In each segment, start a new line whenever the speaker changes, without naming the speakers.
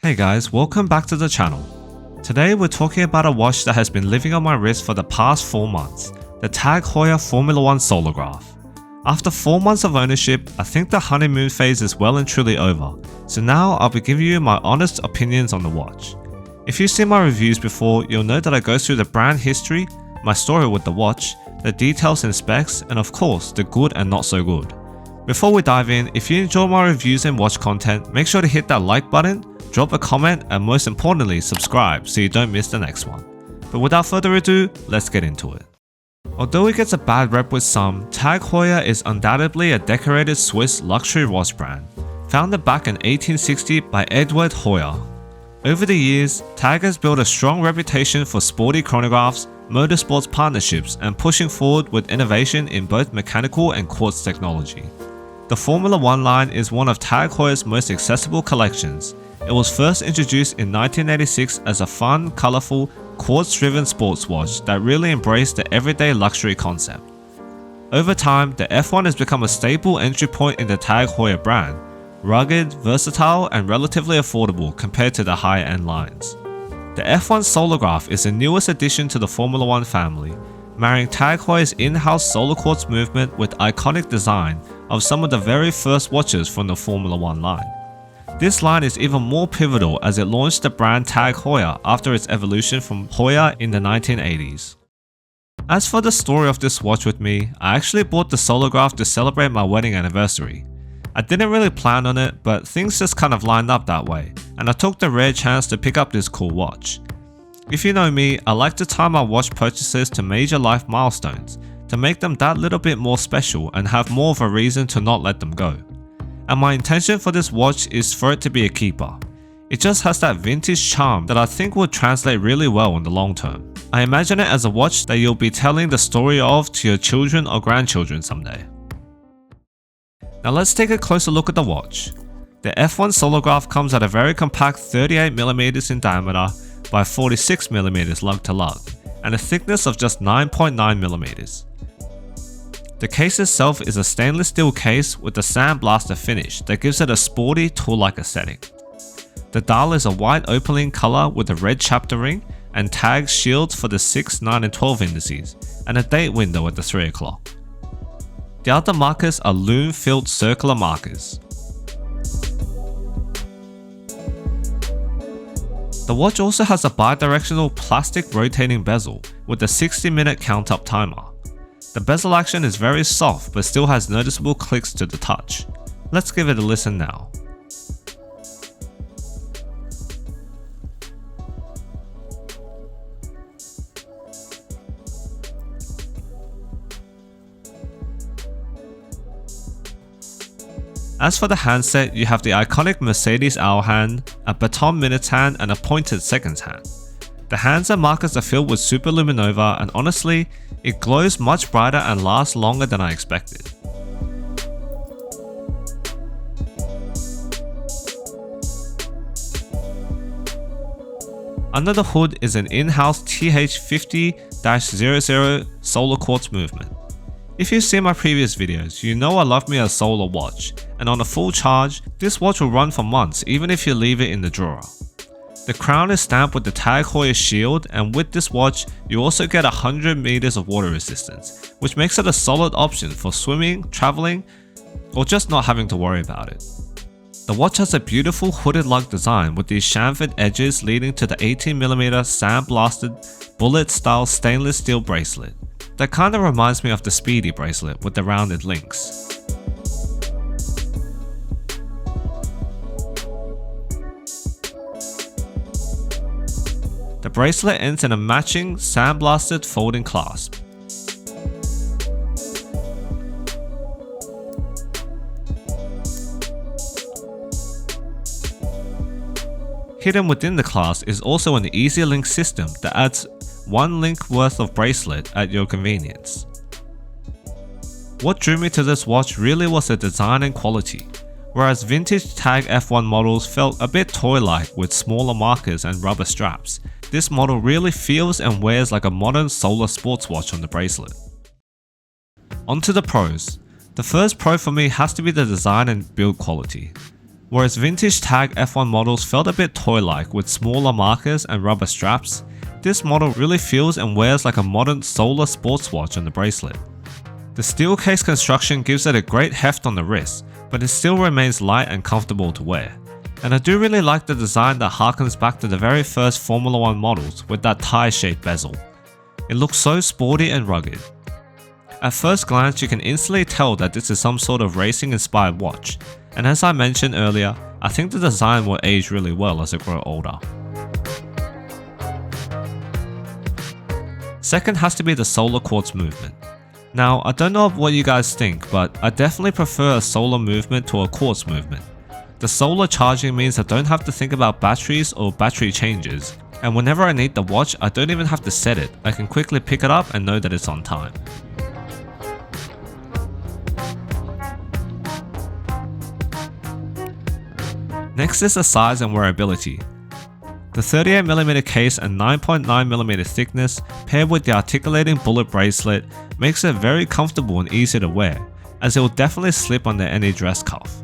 Hey guys, welcome back to the channel. Today we're talking about a watch that has been living on my wrist for the past 4 months, the Tag Heuer F1 Solargraph. After 4 months of ownership, I think the honeymoon phase is well and truly over, so now I'll be giving you my honest opinions on the watch. If you've seen my reviews before, you'll know that I go through the brand history, my story with the watch, the details and specs, and of course, the good and not so good. Before we dive in, if you enjoy my reviews and watch content, make sure to hit that like button, drop a comment, and most importantly, subscribe so you don't miss the next one. But without further ado, let's get into it. Although it gets a bad rep with some, Tag Heuer is undoubtedly a decorated Swiss luxury watch brand, founded back in 1860 by Eduard Heuer. Over the years, Tag has built a strong reputation for sporty chronographs, motorsports partnerships, and pushing forward with innovation in both mechanical and quartz technology. The Formula 1 line is one of Tag Heuer's most accessible collections. It was first introduced in 1986 as a fun, colorful, quartz-driven sports watch that really embraced the everyday luxury concept. Over time, the F1 has become a staple entry point in the Tag Heuer brand, rugged, versatile, and relatively affordable compared to the higher-end lines. The F1 Solargraph is the newest addition to the Formula 1 family, marrying Tag Heuer's in-house solar quartz movement with iconic design of some of the very first watches from the Formula 1 line. This line is even more pivotal as it launched the brand Tag Heuer after its evolution from Heuer in the 1980s. As for the story of this watch with me, I actually bought the Solargraph to celebrate my wedding anniversary. I didn't really plan on it, but things just kind of lined up that way, and I took the rare chance to pick up this cool watch. If you know me, I like to tie my watch purchases to major life milestones, to make them that little bit more special and have more of a reason to not let them go. And my intention for this watch is for it to be a keeper. It just has that vintage charm that I think will translate really well in the long term. I imagine it as a watch that you'll be telling the story of to your children or grandchildren someday. Now let's take a closer look at the watch. The F1 Solargraph comes at a very compact 38mm in diameter by 46mm lug to lug, and a thickness of just 9.9mm. The case itself is a stainless steel case with a sandblaster finish that gives it a sporty tool-like aesthetic. The dial is a white opaline color with a red chapter ring and Tag shields for the 6, 9 and 12 indices, and a date window at the 3 o'clock. The other markers are lume-filled circular markers. The watch also has a bidirectional plastic rotating bezel with a 60-minute count-up timer. The bezel action is very soft but still has noticeable clicks to the touch. Let's give it a listen now. As for the handset, you have the iconic Mercedes hour hand, a baton minute's hand, and a pointed seconds hand. The hands and markers are filled with superluminova, and honestly, it glows much brighter and lasts longer than I expected. Under the hood is an in-house TH50-00 solar quartz movement. If you've seen my previous videos, you know I love me a solar watch, and on a full charge, this watch will run for months even if you leave it in the drawer. The crown is stamped with the Tag Heuer shield, and with this watch, you also get 100 meters of water resistance, which makes it a solid option for swimming, traveling, or just not having to worry about it. The watch has a beautiful hooded lug design with these chamfered edges leading to the 18mm sandblasted bullet-style stainless steel bracelet. That kinda reminds me of the Speedy bracelet with the rounded links. The bracelet ends in a matching sandblasted folding clasp. Hidden within the clasp is also an easy link system that adds 1 link worth of bracelet at your convenience. What drew me to this watch really was the design and quality. Whereas vintage Tag F1 models felt a bit toy-like with smaller markers and rubber straps, this model really feels and wears like a modern solar sports watch on the bracelet. On to the pros. The first pro for me has to be the design and build quality. Whereas vintage Tag F1 models felt a bit toy-like with smaller markers and rubber straps, this model really feels and wears like a modern solar sports watch on the bracelet. The steel case construction gives it a great heft on the wrist, but it still remains light and comfortable to wear. And I do really like the design that harkens back to the very first Formula 1 models with that tie-shaped bezel. It looks so sporty and rugged. At first glance, you can instantly tell that this is some sort of racing-inspired watch, and as I mentioned earlier, I think the design will age really well as it grows older. Second has to be the solar quartz movement. Now, I don't know what you guys think, but I definitely prefer a solar movement to a quartz movement. The solar charging means I don't have to think about batteries or battery changes, and whenever I need the watch, I don't even have to set it. I can quickly pick it up and know that it's on time. Next is the size and wearability. The 38mm case and 9.9mm thickness paired with the articulating bullet bracelet makes it very comfortable and easy to wear, as it will definitely slip under any dress cuff.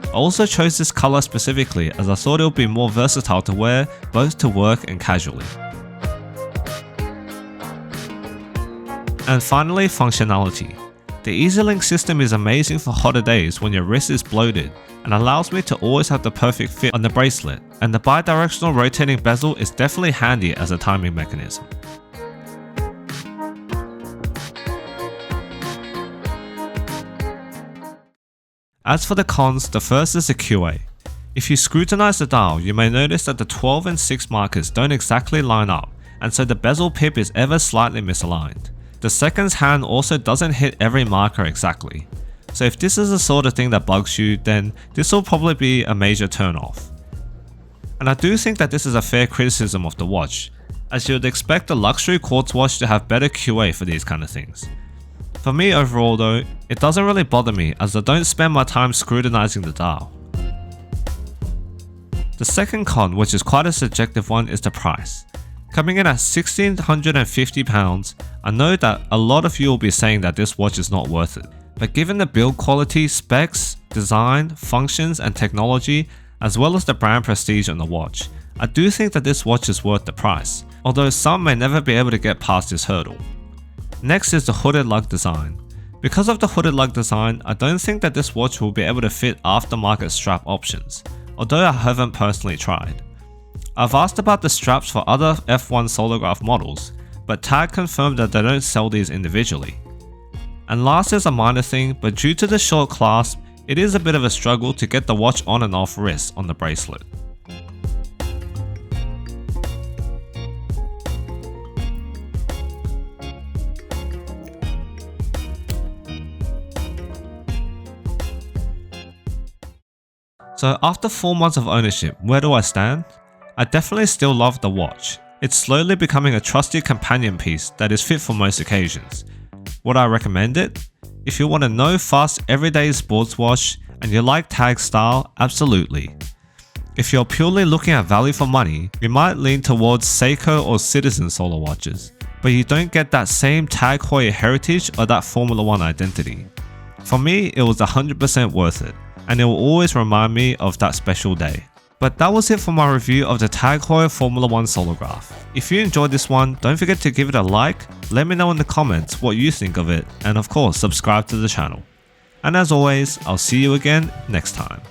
I also chose this color specifically as I thought it would be more versatile to wear both to work and casually. And finally, functionality. The EasyLink system is amazing for hotter days when your wrist is bloated and allows me to always have the perfect fit on the bracelet, and the bi-directional rotating bezel is definitely handy as a timing mechanism. As for the cons, the first is the QA. If you scrutinize the dial, you may notice that the 12 and 6 markers don't exactly line up, and so the bezel pip is ever slightly misaligned. The seconds hand also doesn't hit every marker exactly. So if this is the sort of thing that bugs you, then this will probably be a major turn off. And I do think that this is a fair criticism of the watch, as you would expect a luxury quartz watch to have better QA for these kind of things. For me overall though, it doesn't really bother me as I don't spend my time scrutinizing the dial. The second con, which is quite a subjective one, is the price. Coming in at £1,650, I know that a lot of you will be saying that this watch is not worth it. But given the build quality, specs, design, functions and technology, as well as the brand prestige on the watch, I do think that this watch is worth the price, although some may never be able to get past this hurdle. Next is the hooded lug design. Because of the hooded lug design, I don't think that this watch will be able to fit aftermarket strap options, although I haven't personally tried. I've asked about the straps for other F1 Solargraph models, but Tag confirmed that they don't sell these individually. And last is a minor thing, but due to the short clasp, it is a bit of a struggle to get the watch on and off wrist on the bracelet. So after 4 months of ownership, where do I stand? I definitely still love the watch. It's slowly becoming a trusted companion piece that is fit for most occasions. Would I recommend it? If you want a no fuss everyday sports watch and you like Tag style, absolutely. If you're purely looking at value for money, you might lean towards Seiko or Citizen solar watches, but you don't get that same Tag Heuer heritage or that Formula 1 identity. For me, it was 100% worth it, and it will always remind me of that special day. But that was it for my review of the Tag Heuer Formula 1 Solargraph. If you enjoyed this one, don't forget to give it a like, let me know in the comments what you think of it, and of course subscribe to the channel. And as always, I'll see you again next time.